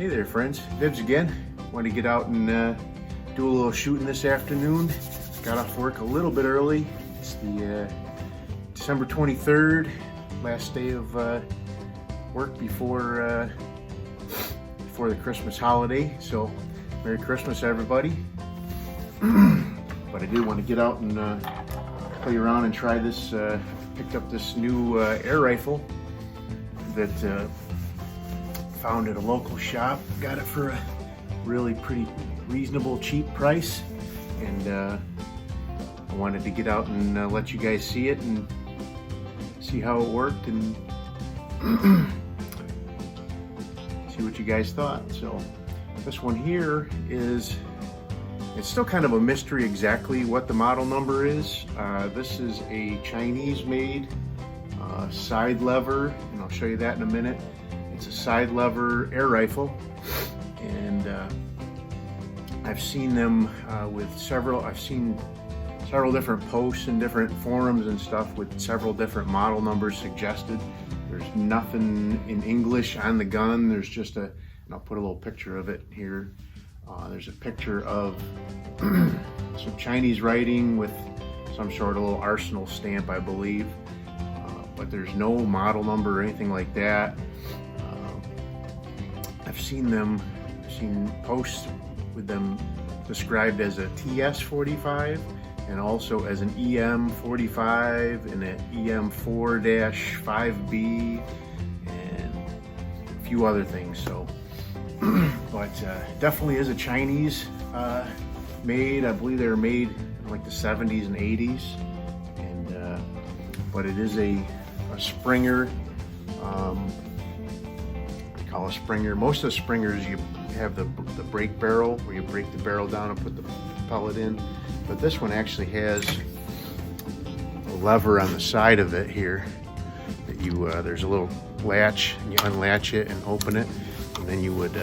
Hey there friends, Vibs again. Want to get out and do a little shooting this afternoon. Got off work a little bit early. It's the December 23rd, last day of work before the Christmas holiday. So Merry Christmas everybody. But I do want to get out and play around and try this. Picked up this new air rifle that found at a local shop. Got it for a really pretty reasonable, cheap price, and I wanted to get out and let you guys see it and see how it worked and see what you guys thought. So this one here is, it's still kind of a mystery exactly what the model number is. This is a Chinese made side lever, and I'll show you that in a minute. It's a side lever air rifle, and I've seen them with I've seen several different posts and different forums and stuff with several different model numbers suggested. There's nothing in English on the gun. There's just and I'll put a little picture of it here. There's a picture of some Chinese writing with some sort of little arsenal stamp, I believe. But there's no model number or anything like that. I've seen posts with them described as a TS-45 and also as an EM-45 and an EM-4-5B and a few other things. So, but definitely is a Chinese made. I believe they were made in like the 70s and 80s, and but it is a Springer. Call a Springer. Most of the Springers, you have the break barrel where you break the barrel down and put the pellet in, but this one actually has a lever on the side of it here that you there's a little latch, and you unlatch it and open it, and then you would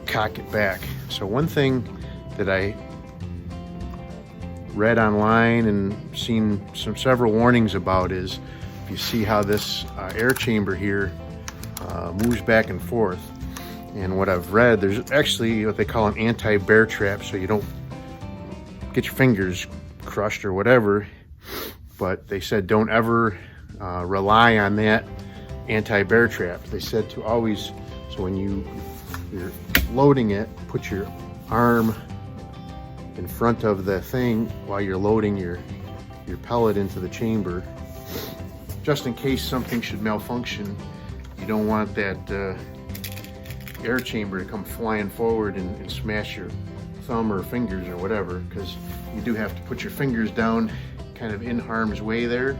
cock it back. So one thing that I read online and seen several warnings about is, if you see how this air chamber here moves back and forth, and what I've read, there's actually what they call an anti-bear trap, so you don't get your fingers crushed or whatever. But they said don't ever rely on that anti-bear trap. They said to always, so when you're loading it, put your arm in front of the thing while you're loading your pellet into the chamber, just in case something should malfunction. You don't want that air chamber to come flying forward and smash your thumb or fingers or whatever, because you do have to put your fingers down kind of in harm's way there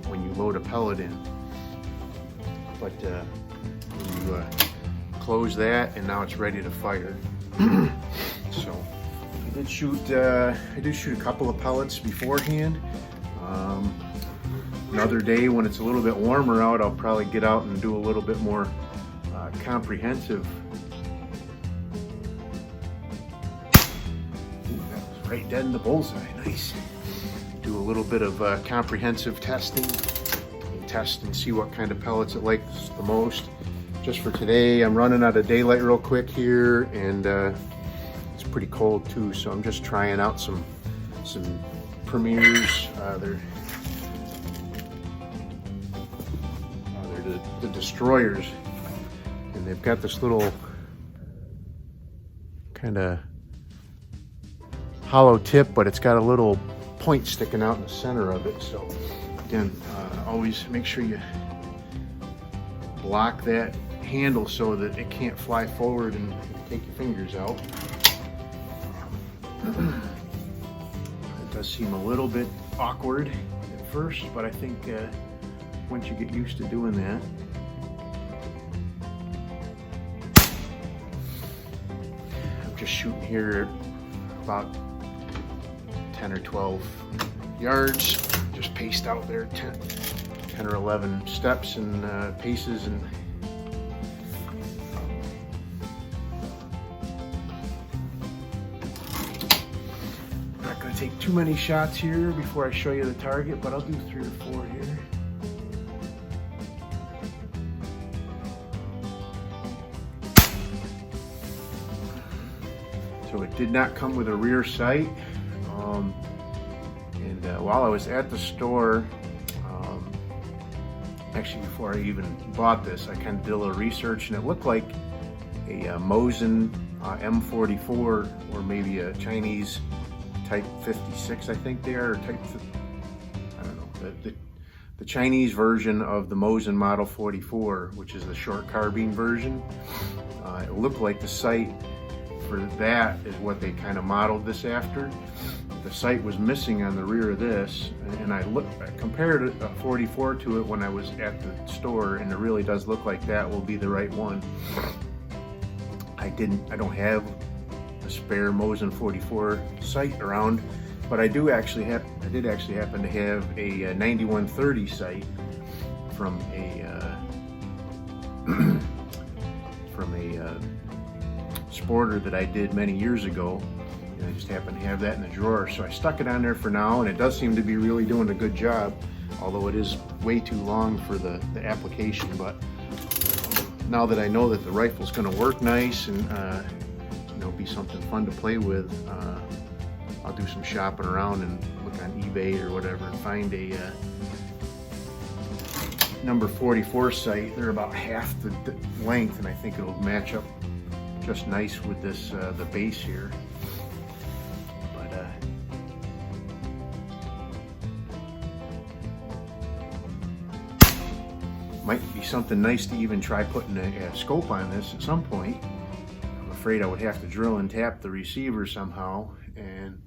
when you load a pellet in. But when you close that, and now it's ready to fire. So I did shoot a couple of pellets beforehand. Another day when it's a little bit warmer out, I'll probably get out and do a little bit more comprehensive. Ooh, that was right dead in the bullseye. Nice. Do a little bit of comprehensive testing, and test and see what kind of pellets it likes the most. Just for today, I'm running out of daylight real quick here, and it's pretty cold too, so I'm just trying out some Premiers. They're the destroyers, and they've got this little kind of hollow tip, but it's got a little point sticking out in the center of it. So again, always make sure you block that handle so that it can't fly forward and take your fingers out. It does seem a little bit awkward at first, but I think once you get used to doing that. I'm just shooting here about 10 or 12 yards, just paced out there, 10 or 11 steps and paces, and not going to take too many shots here before I show you the target, but I'll do 3 or 4 here. did not come with a rear sight. While I was at the store, actually before I even bought this, I kind of did a little research, and it looked like a Mosin M-44, or maybe a Chinese Type 56, I think they are, or Type, I don't know, the Chinese version of the Mosin Model 44, which is the short carbine version. It looked like the sight for that is what they kind of modeled this after. The sight was missing on the rear of this, and I compared a 44 to it when I was at the store, and it really does look like that will be the right one. I don't have a spare Mosin 44 sight around, but I did actually happen to have a 9130 sight from a sporter that I did many years ago. I just happen to have that in the drawer, so I stuck it on there for now, and it does seem to be really doing a good job, although it is way too long for the application. But now that I know that the rifle's going to work nice and be something fun to play with, I'll do some shopping around and look on eBay or whatever and find a number 44 sight. They're about half the length, and I think it'll match up just nice with this the base here. Might be something nice to even try putting a scope on this at some point. I'm afraid I would have to drill and tap the receiver somehow, and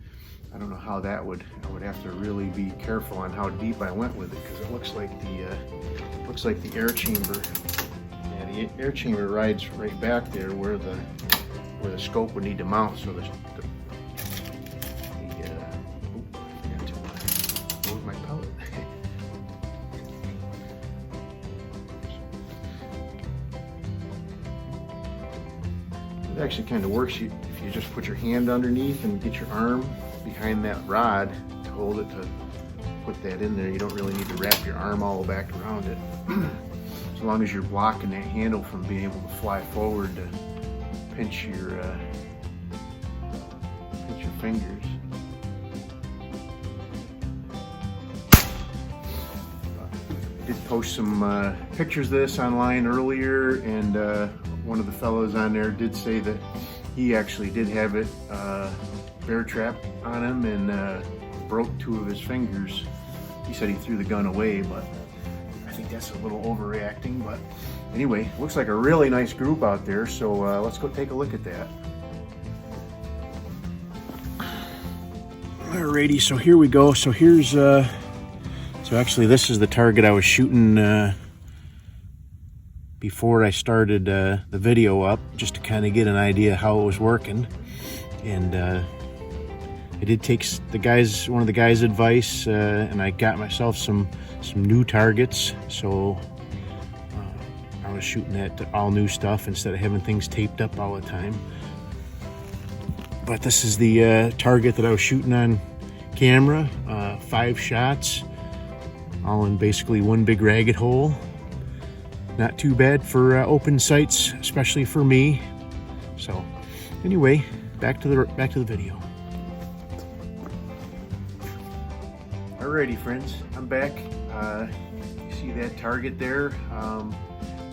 I don't know how that would. I would have to really be careful on how deep I went with it, because it looks like the air chamber. Yeah, the air chamber rides right back there where the scope would need to mount. So my pellet. It actually kind of works if you just put your hand underneath and get your arm behind that rod to hold it, to put that in there. You don't really need to wrap your arm all back around it. As long as you're blocking that handle from being able to fly forward to pinch your fingers. I did post some pictures of this online earlier, and one of the fellows on there did say that he actually did have it bear trap on him and broke 2 of his fingers. He said he threw the gun away, but I think that's a little overreacting. But anyway, looks like a really nice group out there, so let's go take a look at that. Alrighty, so here we go. So here's so actually this is the target I was shooting before I started the video up, just to kind of get an idea how it was working. And I did take one of the guys' advice, and I got myself some new targets. So I was shooting at all new stuff instead of having things taped up all the time. But this is the target that I was shooting on camera. 5 shots, all in basically one big ragged hole. Not too bad for open sights, especially for me. So anyway, back to the video. Alrighty, friends, I'm back. You see that target there?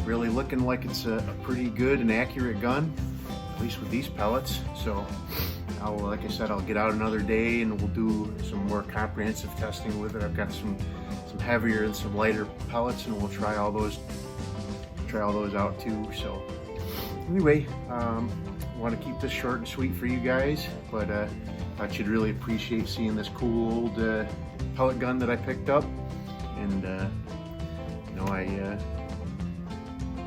Really looking like it's a pretty good and accurate gun, at least with these pellets. So like I said, I'll get out another day and we'll do some more comprehensive testing with it. I've got some heavier and some lighter pellets, and we'll try all those out too. So anyway, I want to keep this short and sweet for you guys, but thought you'd really appreciate seeing this cool old pellet gun that I picked up. And I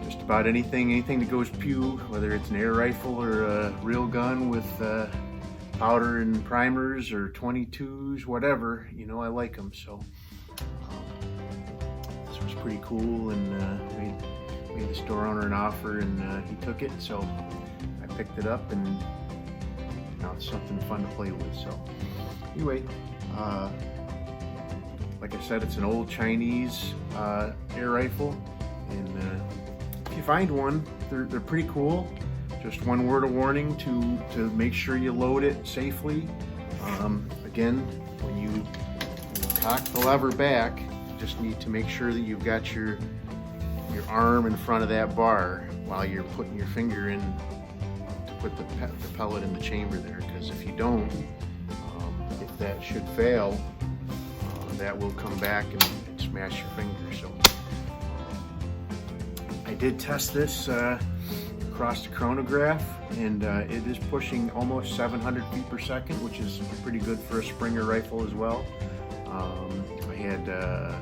just about anything that goes pew, whether it's an air rifle or a real gun with powder and primers or 22s, whatever, I like them. So this was pretty cool, and made the store owner an offer, and he took it, so I picked it up, and now it's something fun to play with. So anyway, like I said, it's an old Chinese air rifle, and if you find one, they're pretty cool. just one word of warning to make sure you load it safely. Again, when you cock the lever back, you just need to make sure that you've got your arm in front of that bar while you're putting your finger in to put the pellet in the chamber there, because if you don't, if that should fail, that will come back and smash your finger. So I did test this across the chronograph, and it is pushing almost 700 feet per second, which is pretty good for a Springer rifle as well. I had a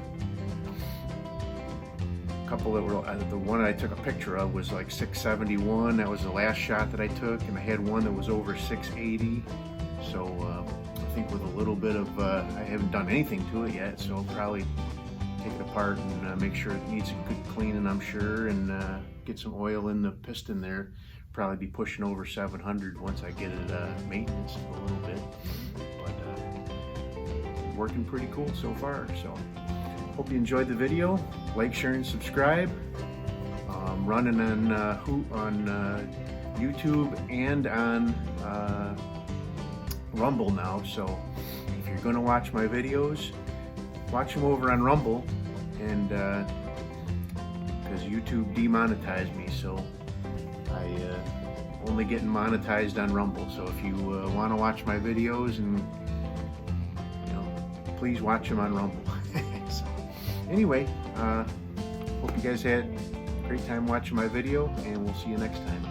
couple that were, the one I took a picture of was like 671. That was the last shot that I took, and I had one that was over 680. So I think with a little bit of, I haven't done anything to it yet, so I'll probably take it apart and make sure it needs a good cleaning, I'm sure, and get some oil in the piston there. Probably be pushing over 700 once I get it maintenance a little bit, but working pretty cool so far. So hope you enjoyed the video. Like, share, and subscribe. Running on YouTube and on Rumble now, so if you're going to watch my videos, watch them over on Rumble, and because YouTube demonetized me, so I only getting monetized on Rumble. So if you want to watch my videos, and please watch them on Rumble. So, anyway, hope you guys had a great time watching my video, and we'll see you next time.